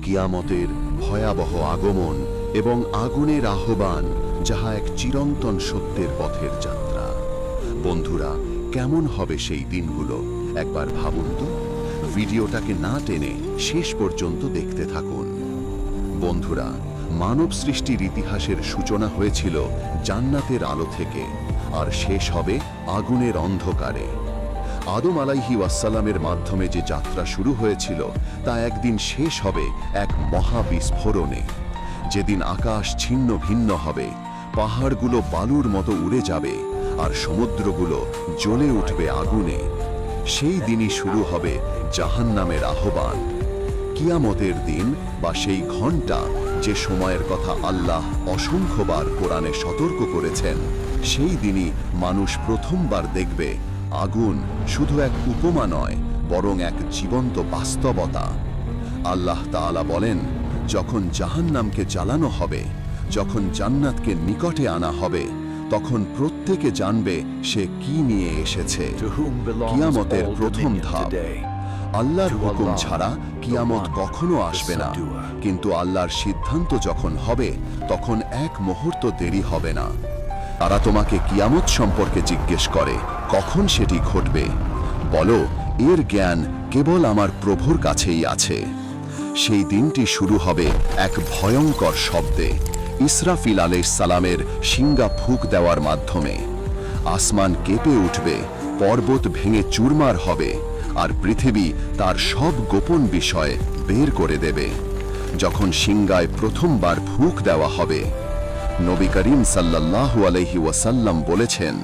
কিয়ামতের ভয়াবহ আগমন এবং আগুনের আহ্বান, যাহা এক চিরন্তন সত্যের পথের যাত্রা। বন্ধুরা, কেমন হবে সেই দিনগুলো একবার ভাবুন তো। ভিডিওটাকে না টেনে শেষ পর্যন্ত দেখতে থাকুন। বন্ধুরা, মানব সৃষ্টির ইতিহাসের সূচনা হয়েছিল জান্নাতের আলো থেকে, আর শেষ হবে আগুনের অন্ধকারে। আদম আলাইহি ওয়াসসালামের মাধ্যমে যে যাত্রা শুরু হয়েছিল তা একদিন শেষ হবে এক মহা বিস্ফোরণে, যেদিন আকাশ ছিন্ন ভিন্ন হবে, পাহাড়গুলো বালুর মতো উড়ে যাবে আর সমুদ্রগুলো জ্বলে উঠবে আগুনে। সেই দিনই শুরু হবে জাহান্নামের আহ্বান। কিয়ামতের দিন বা সেই ঘণ্টা, যে সময়ের কথা আল্লাহ অসংখ্যবার কোরআনে সতর্ক করেছেন, সেই দিনই মানুষ প্রথমবার দেখবে আগুন শুধু এক উপমা নয়, বরং এক জীবন্ত বাস্তবতা। আল্লাহ তাআলা বলেন, যখন জাহান্নামকে জ্বালানো হবে, যখন জান্নাতকে নিকটে আনা হবে, তখন প্রত্যেকে জানবে সে কি নিয়ে এসেছে। কিয়ামতের প্রথম ধাপ। আল্লাহর হুকুম ছাড়া কিয়ামত কখনো আসবে না, কিন্তু আল্লাহর সিদ্ধান্ত যখন হবে তখন এক মুহূর্ত দেরি হবে না। তারা তোমাকে কিয়ামত সম্পর্কে জিজ্ঞেস করে, কখন সেটি ঘটবে? বলো, এর জ্ঞান কেবল আমার প্রভুর কাছেই আছে। সেই দিনটি শুরু হবে এক ভয়ঙ্কর শব্দে, ইসরাফিল আলাইহিস সালামের শিঙ্গা ফুঁক দেওয়ার মাধ্যমে। আসমান কেঁপে উঠবে, পর্বত ভেঙে চুরমার হবে, আর পৃথিবী তার সব গোপন বিষয় বের করে দেবে। যখন শিঙ্গায় প্রথমবার ফুঁক দেওয়া হবে, নবী করিম সাল্লাল্লাহু আলাইহি ওয়াসাল্লাম বলেছেন,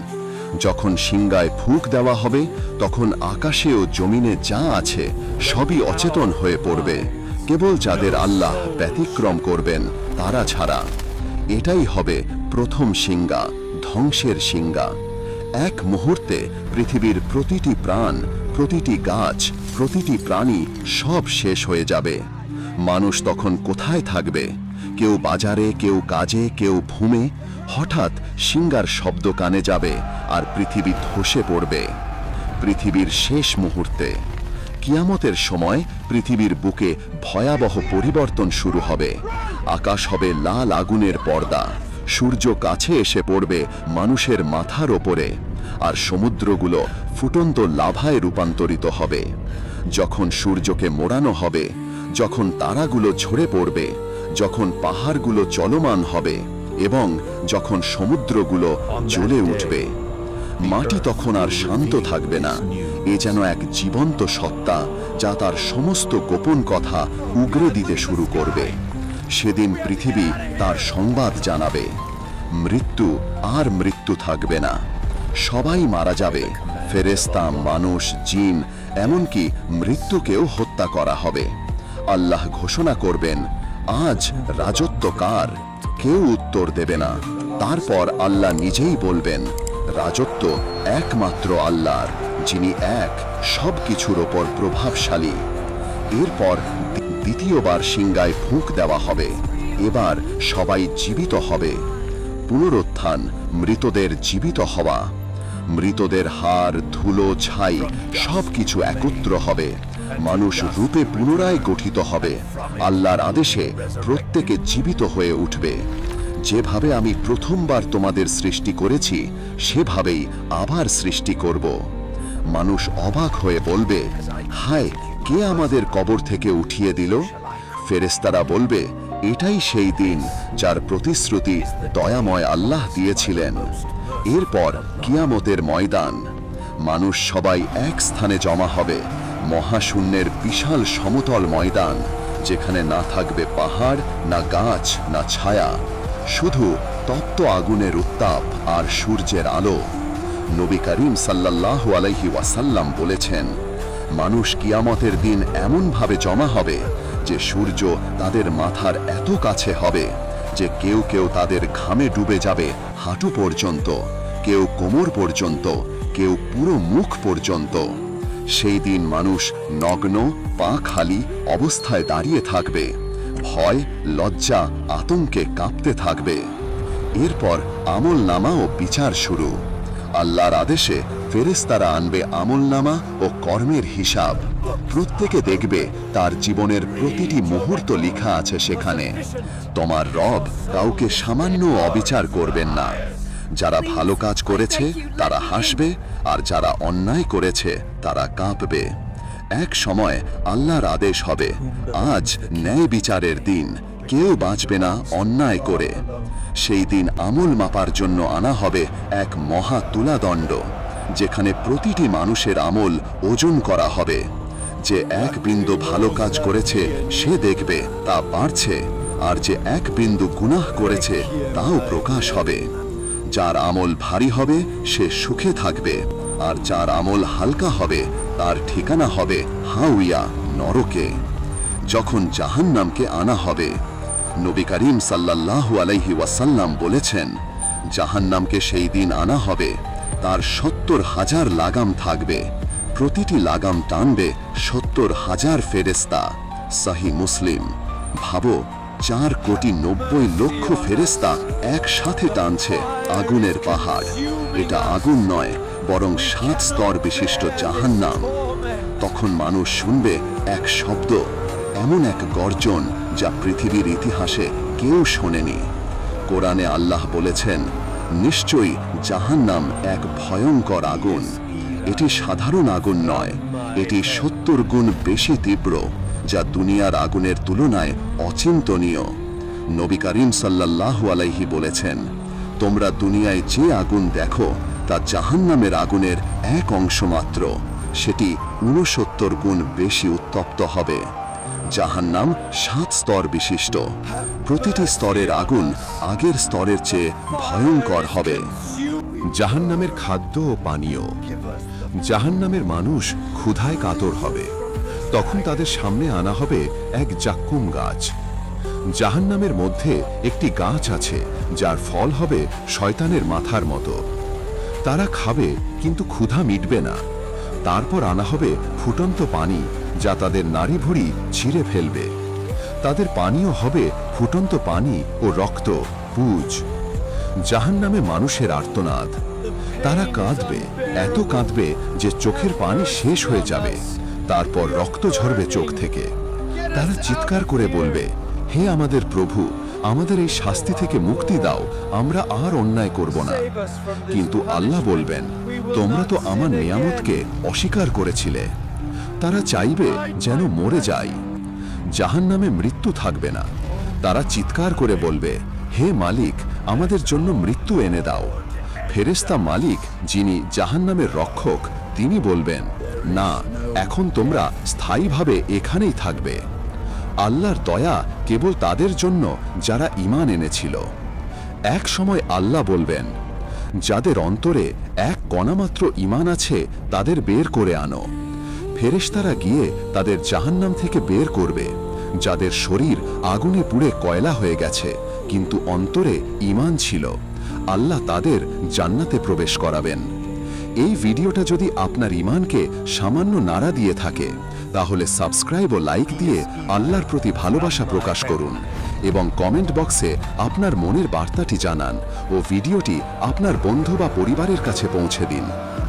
যখন শিঙ্গায় ফুঁক দেওয়া হবে তখন আকাশে ও জমিনে যা আছে সবই অচেতন হয়ে পড়বে, কেবল যাদের আল্লাহ ব্যতিক্রম করবেন তারা ছাড়া। এটাই হবে প্রথম শিঙ্গা, ধ্বংসের শিঙ্গা। এক মুহূর্তে পৃথিবীর প্রতিটি প্রাণ, প্রতিটি গাছ, প্রতিটি প্রাণী সব শেষ হয়ে যাবে। মানুষ তখন কোথায় থাকবে? কেউ বাজারে, কেউ কাজে, কেউ ঘুমে। হঠাৎ শিঙ্গার শব্দ কানে যাবে আর পৃথিবী ধসে পড়বে। পৃথিবীর শেষ মুহূর্তে, কিয়ামতের সময় পৃথিবীর বুকে ভয়াবহ পরিবর্তন শুরু হবে। আকাশ হবে লাল আগুনের পর্দা, সূর্য কাছে এসে পড়বে মানুষের মাথার ওপরে, আর সমুদ্রগুলো ফুটন্ত লাভায় রূপান্তরিত হবে। যখন সূর্যকে মোড়ানো হবে, যখন তারাগুলো ঝরে পড়বে, যখন পাহাড়গুলো চলমান হবে এবং যখন সমুদ্রগুলো জ্বলে উঠবে, মাটি তখন আর শান্ত থাকবে না। এ যেন এক জীবন্ত সত্তা, যা তার সমস্ত গোপন কথা উগরে দিতে শুরু করবে। সেদিন পৃথিবী তার সংবাদ জানাবে। মৃত্যু আর মৃত্যু থাকবে না, সবাই মারা যাবে। ফেরেশতা, মানুষ, জিন, এমনকি মৃত্যুকেও হত্যা করা হবে। আল্লাহ ঘোষণা করবেন, আজ রাজত্ব কার? কেউ উত্তর দেবে না। তারপর আল্লাহ নিজেই বলবেন, রাজত্ব একমাত্র আল্লাহর, যিনি এক, সব কিছুর ওপর প্রভাবশালী। এরপর দ্বিতীয়বার শিঙ্গায় ফুঁক দেওয়া হবে। এবার সবাই জীবিত হবে। পুনরুত্থান, মৃতদের জীবিত হওয়া। মৃতদের হাড়, ধুলো, ছাই সবকিছু একত্র হবে। মানুষ রূপে পুনরায় গঠিত হবে। আল্লাহর আদেশে প্রত্যেকে জীবিত হয়ে উঠবে। যেভাবে আমি প্রথমবার তোমাদের সৃষ্টি করেছি, সেভাবেই আবার সৃষ্টি করব। মানুষ অবাক হয়ে বলবে, হায়, কে আমাদের কবর থেকে উঠিয়ে দিল? ফেরেশতারা বলবে, এটাই সেই দিন যার প্রতিশ্রুতি দয়াময় আল্লাহ দিয়েছিলেন। এরপর কিয়ামতের ময়দান। মানুষ সবাই এক স্থানে জমা হবে, মহাশূন্যের বিশাল সমতল ময়দান, যেখানে না থাকবে পাহাড়, না গাছ, না ছায়া, শুধু তপ্ত আগুনের উত্তাপ আর সূর্যের আলো। নবী করিম সাল্লাল্লাহু আলাইহি ওয়াসাল্লাম বলেছেন, মানুষ কিয়ামতের দিন এমনভাবে জমা হবে যে সূর্য তাদের মাথার এত কাছে হবে যে কেউ কেউ তাদের ঘামে ডুবে যাবে হাঁটু পর্যন্ত, কেউ কোমর পর্যন্ত, কেউ পুরো মুখ পর্যন্ত। সেই দিন মানুষ নগ্ন, পা খালি অবস্থায় দাঁড়িয়ে থাকবে, ভয়, লজ্জা, আতঙ্কে কাঁপতে থাকবে। এরপর আমল নামা ও বিচার শুরু। আল্লাহর আদেশে ফেরেশতারা আনবে আমলনামা ও কর্মের হিসাব। প্রত্যেকে দেখবে তার জীবনের প্রতিটি মুহূর্ত লেখা আছে সেখানে। তোমার রব কাউকে সামান্য অবিচার করবেন না। যারা ভালো কাজ করেছে তারা হাসবে, আর যারা অন্যায় করেছে তারা কাঁপবে। এক সময় আল্লাহর আদেশ হবে, আজ ন্যায় বিচারের দিন, কেউ বাঁচবে না অন্যায় করে। সেই দিন আমল মাপার জন্য আনা হবে এক মহা তুলাদণ্ড, যেখানে প্রতিটি মানুষের আমল ওজন করা হবে। যে এক বিন্দু ভালো কাজ করেছে সে দেখবে তা বাড়ছে, আর যে এক বিন্দু গুনাহ করেছে তাও প্রকাশ হবে। যার আমল ভারী হবে সে সুখে থাকবে, আর যার আমল হালকা হবে তার ঠিকানা হবে হাউইয়া, নরকে। যখন জাহান্নামকে আনা হবে, নবী করিম সাল্লাল্লাহু আলাইহি ওয়াসাল্লাম বলেছেন, জাহান্নামকে সেই দিন আনা হবে, তার ৭০,০০০ লাগাম থাকবে, প্রতিটি লাগাম টানবে ৭০,০০০ ফেরেশতা। সহিহ মুসলিম। ভাবো, ৪,৯০,০০,০০০ ফেরেশতা একসাথে টানছে আগুনের পাহাড়। এটা আগুন নয়, বরং ৭ স্তর বিশিষ্ট জাহান্নাম। তখন মানুষ শুনবে এক শব্দ, এমন এক গর্জন যা পৃথিবীর ইতিহাসে কেউ শোনেনি। কোরআনে আল্লাহ বলেছেন, নিশ্চয়ই জাহান্নাম এক ভয়ঙ্কর আগুন। এটি সাধারণ আগুন নয়, এটি ৭০ গুণ বেশি তীব্র, যা দুনিয়ার আগুনের তুলনায় অচিন্তনীয়। নবী করিম সাল্লাল্লাহু আলাইহি বলেছেন, তোমরা দুনিয়ায় যে আগুন দেখো তা জাহান্নামের আগুনের এক অংশ মাত্র, সেটি ৬৯ গুণ বেশি উত্তপ্ত হবে। জাহান্নাম ৭ স্তর বিশিষ্ট, প্রতিটি স্তরের আগুন আগের স্তরের চেয়ে ভয়ঙ্কর হবে। জাহান্নামের খাদ্য ও পানীয়। জাহান্নামের মানুষ ক্ষুধায় কাতর হবে। তখন তাদের সামনে আনা হবে এক জাক্কুম গাছ। জাহান্নামের মধ্যে একটি গাছ আছে যার ফল হবে শয়তানের মাথার মতো। তারা খাবে কিন্তু ক্ষুধা মিটবে না। তারপর আনা হবে ফুটন্ত পানি, যা তাদের নাড়ি ভুঁড়ি ছিঁড়ে ফেলবে। তাদের পানীয় হবে ফুটন্ত পানি ও রক্ত, পুজ। জাহান্নামে মানুষের আর্তনাদ। তারা কাঁদবে, এত কাঁদবে যে চোখের পানি শেষ হয়ে যাবে, তারপর রক্ত ঝরবে চোখ থেকে। তারা চিৎকার করে বলবে, হে আমাদের প্রভু, আমাদের এই শাস্তি থেকে মুক্তি দাও, আমরা আর অন্যায় করব না। কিন্তু আল্লাহ বলবেন, তোমরা তো আমার নিয়ামতকে অস্বীকার করেছিলে। তারা চাইবে যেন মরে যায়। জাহান্নামে মৃত্যু থাকবে না। তারা চিৎকার করে বলবে, হে মালিক, আমাদের জন্য মৃত্যু এনে দাও। ফেরেশতা মালিক, যিনি জাহান্নামের রক্ষক, তিনি বলবেন, না, এখন তোমরা স্থায়ীভাবে এখানেই থাকবে। আল্লাহর দয়া কেবল তাদের জন্য যারা ঈমান এনেছিল। এক সময় আল্লাহ বলবেন, যাদের অন্তরে এক কণামাত্র ঈমান আছে তাদের বের করে আনো। ফেরেশতারা গিয়ে তাদের জাহান্নাম থেকে বের করবে। যাদের শরীর আগুনে পুড়ে কয়লা হয়ে গেছে কিন্তু অন্তরে ঈমান ছিল, আল্লাহ তাদের জান্নাতে প্রবেশ করাবেন। এই ভিডিওটা যদি আপনার ঈমানকে সামান্য নাড়া দিয়ে থাকে, তাহলে সাবস্ক্রাইব ও লাইক দিয়ে আল্লাহর প্রতি ভালোবাসা প্রকাশ করুন এবং কমেন্ট বক্সে আপনার মনের বার্তাটি জানান ও ভিডিওটি আপনার বন্ধু বা পরিবারের কাছে পৌঁছে দিন।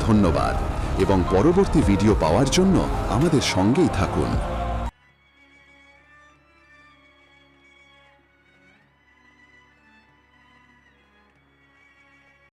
ধন্যবাদ এবং পরবর্তী ভিডিও পাওয়ার জন্য আমাদের সঙ্গেই থাকুন।